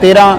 13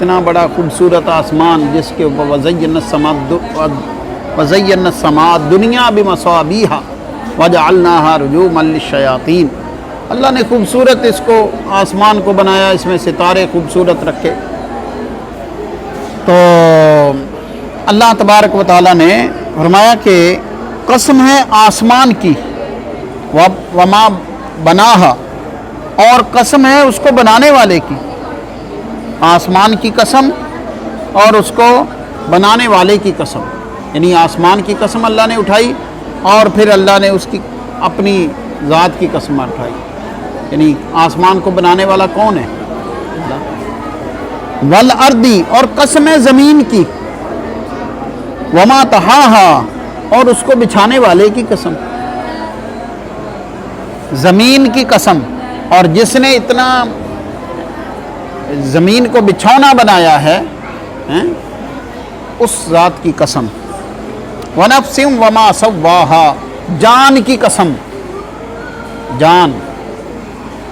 اتنا بڑا خوبصورت آسمان جس کے وزینا السماء دنیا بمصابیح وجعلناها رجوما للشیاطین، اللہ نے خوبصورت اس کو آسمان کو بنایا، اس میں ستارے خوبصورت رکھے۔ تو اللہ تبارک و تعالیٰ نے فرمایا کہ قسم ہے آسمان کی، وما بناہا، اور قسم ہے اس کو بنانے والے کی، آسمان کی قسم اور اس کو بنانے والے کی قسم، یعنی آسمان کی قسم اللہ نے اٹھائی اور پھر اللہ نے اس کی اپنی ذات کی قسم اٹھائی، یعنی آسمان کو بنانے والا کون ہے؟ والارضی، اور قسم ہے زمین کی، وما طحاہا، اور اس کو بچھانے والے کی قسم، زمین کی قسم، اور جس نے اتنا زمین کو بچھونا بنایا ہے اس ذات کی قسم، ونفس وما سواہا، جان کی قسم،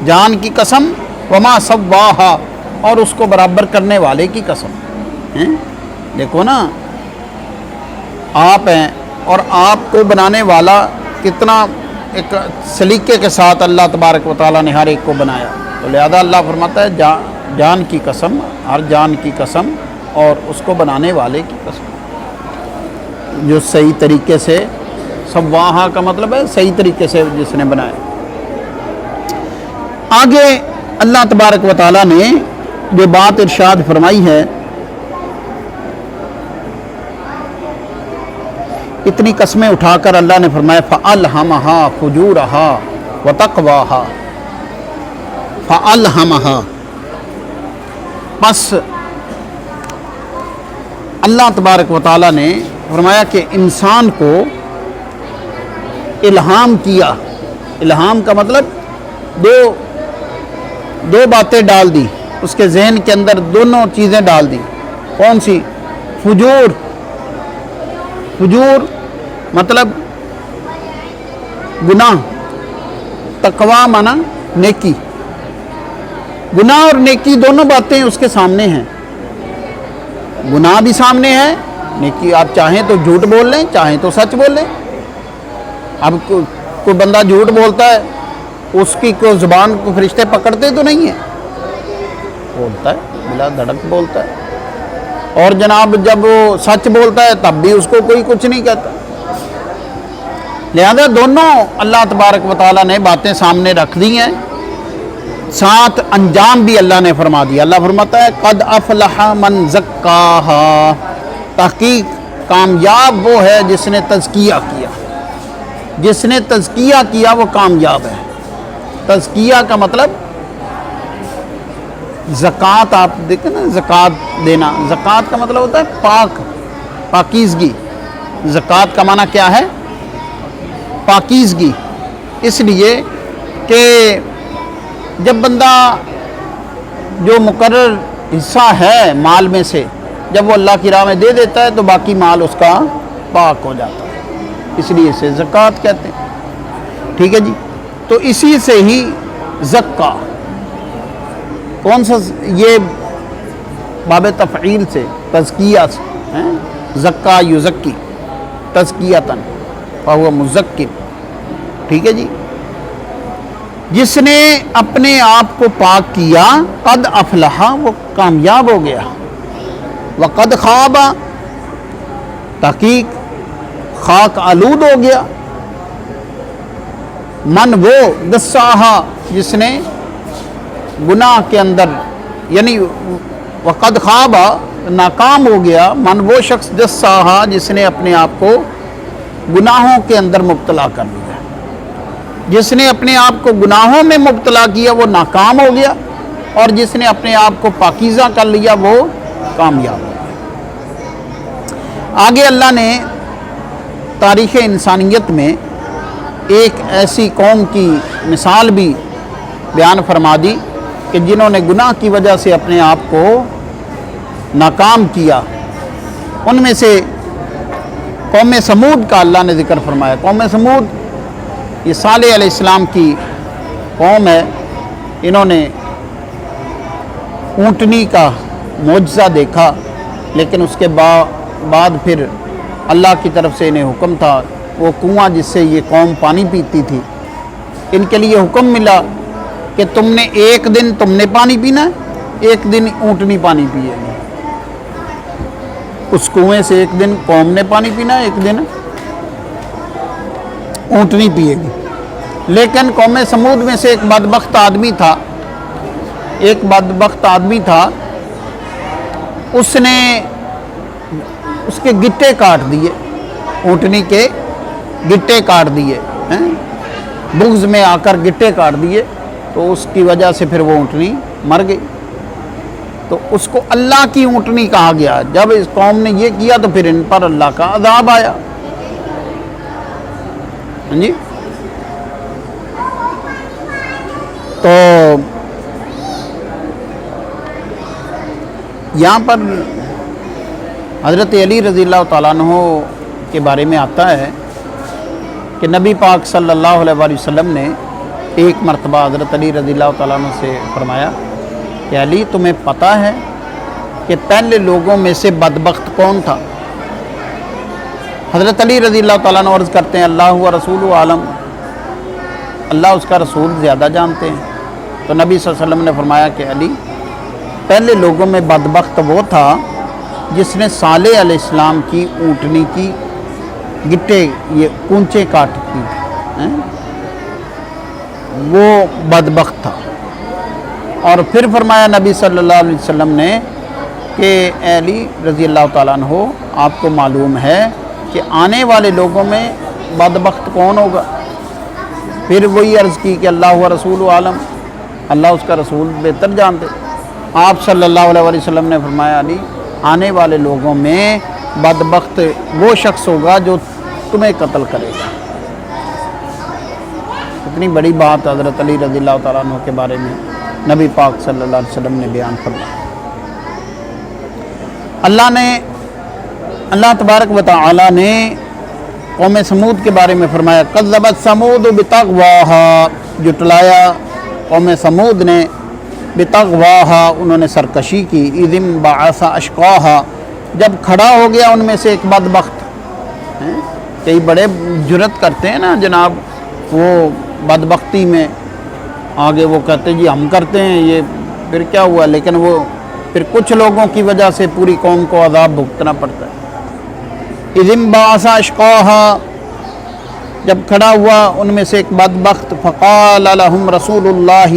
جان کی قسم، وما سواہا، اور اس کو برابر کرنے والے کی قسم۔ دیکھو نا، آپ ہیں اور آپ کو بنانے والا کتنا ایک سلیقے کے ساتھ اللہ تبارک و تعالیٰ نے ہر ایک کو بنایا، تو لہذا اللہ فرماتا ہے جان کی قسم، ہر جان کی قسم اور اس کو بنانے والے کی قسم، جو صحیح طریقے سے، سواہا کا مطلب ہے صحیح طریقے سے جس نے بنایا۔ آگے اللہ تبارک و تعالیٰ نے جو بات ارشاد فرمائی ہے، اتنی قسمیں اٹھا کر اللہ نے فرمایا فَأَلْهَمَهَا فُجُورَهَا وَتَقْوَاهَا، فَأَلْهَمَهَا، بس اللہ تبارک و تعالیٰ نے فرمایا کہ انسان کو الہام کیا۔ الہام کا مطلب دو باتیں ڈال دی، اس کے ذہن کے اندر دونوں چیزیں ڈال دی۔ کون سی؟ فجور مطلب گناہ، تقویٰ مانا نیکی، گناہ اور نیکی دونوں باتیں اس کے سامنے ہیں، گناہ بھی سامنے ہے، نیکی آپ چاہیں تو جھوٹ بول لیں، چاہیں تو سچ بول لیں۔ اب کوئی بندہ جھوٹ بولتا ہے، اس کی کوئی زبان کو فرشتے پکڑتے تو نہیں ہیں، بولتا ہے بلا دھڑک بولتا ہے، اور جناب جب وہ سچ بولتا ہے تب بھی اس کو کوئی کچھ نہیں کہتا۔ لہذا دونوں اللہ تبارک و تعالیٰ نے باتیں سامنے رکھ دی ہیں، ساتھ انجام بھی اللہ نے فرما دیا۔ اللہ فرماتا ہے قد افلح من زکاہا، تحقیق کامیاب وہ ہے جس نے تزکیہ کیا، جس نے تزکیہ کیا وہ کامیاب ہے۔ تزکیہ کا مطلب زکوٰۃ، آپ دیکھیں نا زکوٰۃ دینا، زکوٰۃ کا مطلب ہوتا ہے پاکیزگی، زکوٰۃ کا معنی کیا ہے؟ پاکیزگی، اس لیے کہ جب بندہ جو مقرر حصہ ہے مال میں سے جب وہ اللہ کی راہ میں دے دیتا ہے تو باقی مال اس کا پاک ہو جاتا ہے، اس لیے اسے زکوٰۃ کہتے ہیں۔ ٹھیک ہے جی، تو اسی سے ہی زکا، کون سا؟ یہ باب تفعیل سے، تزکیہ سے، زکا یزکی تزکیۃً فہو مزکی۔ ٹھیک ہے جی، جس نے اپنے آپ کو پاک کیا، قد افلح، وہ کامیاب ہو گیا، وقد خواب، تحقیق خاک آلود ہو گیا، من وہ دساہا، جس نے گناہ کے اندر، یعنی وقد خواب، ناکام ہو گیا، من وہ شخص دساہا جس نے اپنے آپ کو گناہوں کے اندر مبتلا کر لیا، جس نے اپنے آپ کو گناہوں میں مبتلا کیا وہ ناکام ہو گیا، اور جس نے اپنے آپ کو پاکیزہ کر لیا وہ کامیاب ہو گیا۔ آگے اللہ نے تاریخ انسانیت میں ایک ایسی قوم کی مثال بھی بیان فرما دی کہ جنہوں نے گناہ کی وجہ سے اپنے آپ کو ناکام کیا۔ ان میں سے قوم سمود کا اللہ نے ذکر فرمایا۔ قوم سمود یہ صالح علیہ السلام کی قوم ہے، انہوں نے اونٹنی کا معجزہ دیکھا، لیکن اس کے بعد پھر اللہ کی طرف سے انہیں حکم تھا، وہ کنواں جس سے یہ قوم پانی پیتی تھی، ان کے لیے حکم ملا کہ تم نے ایک دن تم نے پانی پینا ہے، ایک دن اونٹنی پانی پیے گی۔ اس کنویں سے ایک دن قوم نے پانی پینا ہے، ایک دن اونٹنی پیے گی۔ لیکن قوم سمود میں سے ایک بدبخت آدمی تھا، اس نے اس کے گٹے کاٹ دیے، اونٹنی کے گٹے کاٹ دیے، بغض میں آ کر گٹے کاٹ دیے، تو اس کی وجہ سے پھر وہ اونٹنی مر گئی۔ تو اس کو اللہ کی اونٹنی کہا گیا۔ جب اس قوم نے یہ کیا تو پھر ان پر اللہ کا عذاب آیا۔ جی تو یہاں پر حضرت علی رضی اللہ تعالیٰ عنہ کے بارے میں آتا ہے کہ نبی پاک صلی اللہ علیہ وآلہ وسلم نے ایک مرتبہ حضرت علی رضی اللہ تعالیٰ عنہ سے فرمایا کہ علی تمہیں پتہ ہے کہ پہلے لوگوں میں سے بدبخت کون تھا؟ حضرت علی رضی اللہ تعالیٰ عنہ عرض کرتے ہیں اللہ و رسول عالم، اللہ اس کا رسول زیادہ جانتے ہیں۔ تو نبی صلی اللہ علیہ وسلم نے فرمایا کہ علی پہلے لوگوں میں بدبخت وہ تھا جس نے صالح علیہ السلام کی اونٹنی کی گٹے یہ کونچے کاٹ کی تھی، وہ بدبخت تھا۔ اور پھر فرمایا نبی صلی اللہ علیہ وسلم نے کہ اے علی رضی اللہ تعالیٰ عنہ آپ کو معلوم ہے کہ آنے والے لوگوں میں بدبخت کون ہوگا؟ پھر وہی عرض کی کہ اللہ و رسول عالم، اللہ اس کا رسول بہتر جانتے۔ آپ صلی اللہ علیہ وسلم نے فرمایا علی آنے والے لوگوں میں بدبخت وہ شخص ہوگا جو تمہیں قتل کرے گا۔ اتنی بڑی بات حضرت علی رضی اللہ تعالیٰ عنہ کے بارے میں نبی پاک صلی اللہ علیہ وسلم نے بیان فرمایا۔ اللہ تبارک و تعالی نے قوم سمود کے بارے میں فرمایا کذبت سمود بطغواها، جٹلایا قوم سمود نے بطغواها، انہوں نے سرکشی کی، اذ انبعث اشقاها، جب کھڑا ہو گیا ان میں سے ایک بدبخت۔ کئی بڑے جرت کرتے ہیں نا جناب، وہ بدبختی میں آگے وہ کہتے ہیں جی ہم کرتے ہیں یہ، پھر کیا ہوا؟ لیکن وہ پھر کچھ لوگوں کی وجہ سے پوری قوم کو عذاب بھگتنا پڑتا ہے۔ اذ انبعث اشقاها، جب کھڑا ہوا ان میں سے ایک بدبخت، فقال لهم رسول اللہ،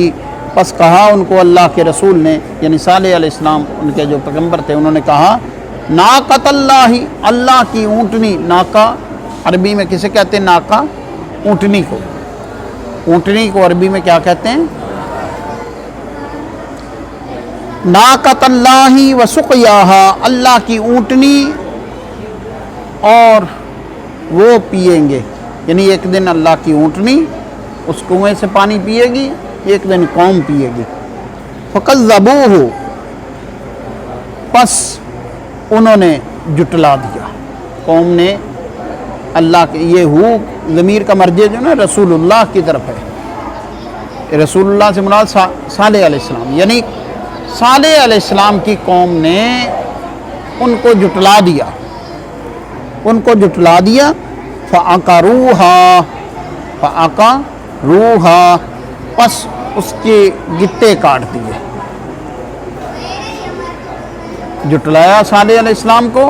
پس کہا ان کو اللہ کے رسول نے، یعنی صالح علیہ السلام ان کے جو پیغمبر تھے، انہوں نے کہا ناقۃ اللہ، اللہ کی اونٹنی۔ ناقہ عربی میں کسے کہتے ہیں؟ ناقہ، اونٹنی کو۔ اونٹنی کو عربی میں کیا کہتے ہیں؟ ناقۃ اللہ و سقیاہا، اللہ کی اونٹنی اور وہ پیئیں گے، یعنی ایک دن اللہ کی اونٹنی اس کنویں سے پانی پیے گی، ایک دن قوم پیے گی۔ فکذبوہ، پس انہوں نے جٹلا دیا، قوم نے اللہ کے، یہ ہو ضمیر کا مرجع جو نا رسول اللہ کی طرف ہے، رسول اللہ سے مراد صالح علیہ السلام، یعنی صالح علیہ السلام کی قوم نے ان کو جٹلا دیا، فعقروها، پس اس کے گٹے کاٹ دیے۔ جٹلایا صالح علیہ السلام کو،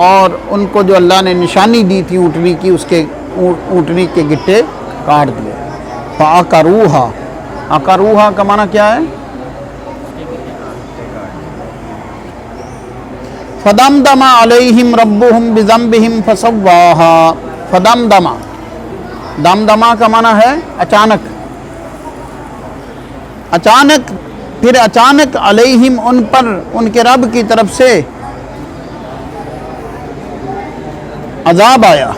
اور ان کو جو اللہ نے نشانی دی تھی اونٹنی کی، اس کے اونٹنی کے گٹے کاٹ دیے۔ فعقروها کا معنی کیا ہے؟ فدمدم علیہم ربہم بذنبہم فسواہا، فدمدم، دمدمہ کا معنی ہے اچانک، اچانک، پھر اچانک علیہم ان پر ان کے رب کی طرف سے عذاب آیا۔